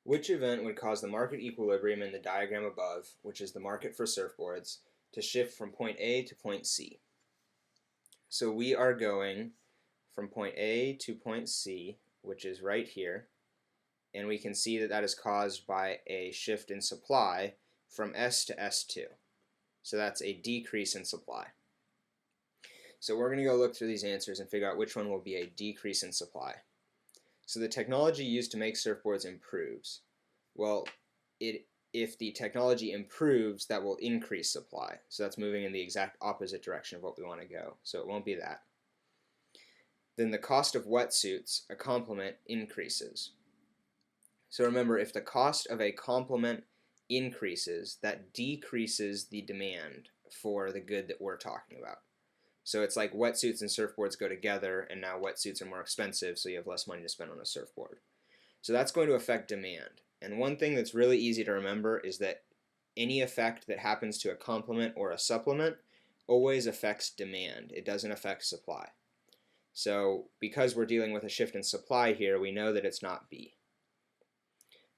Which event would cause the market equilibrium in the diagram above, which is the market for surfboards, to shift from point A to point C? So we are going from point A to point C, which is right here, and we can see that that is caused by a shift in supply from S to S2. So that's a decrease in supply. So we're going to go look through these answers and figure out which one will be a decrease in supply. So the technology used to make surfboards improves. Well, if the technology improves, that will increase supply. So that's moving in the exact opposite direction of what we want to go. So it won't be that. Then the cost of wetsuits, a complement, increases. So remember, if the cost of a complement increases, that decreases the demand for the good that we're talking about. So it's like wetsuits and surfboards go together, and now wetsuits are more expensive, so you have less money to spend on a surfboard. So that's going to affect demand. And one thing that's really easy to remember is that any effect that happens to a complement or a supplement always affects demand. It doesn't affect supply. So because we're dealing with a shift in supply here, we know that it's not B.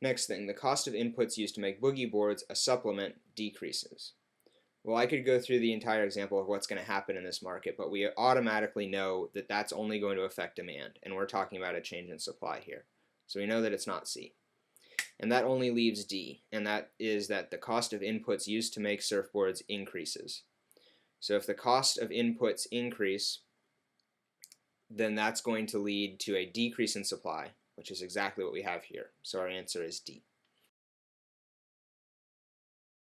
Next thing, the cost of inputs used to make boogie boards, a supplement, decreases. Well, I could go through the entire example of what's going to happen in this market, but we automatically know that that's only going to affect demand, and we're talking about a change in supply here. So we know that it's not C. And that only leaves D, and that is that the cost of inputs used to make surfboards increases. So if the cost of inputs increase, then that's going to lead to a decrease in supply, which is exactly what we have here. So our answer is D.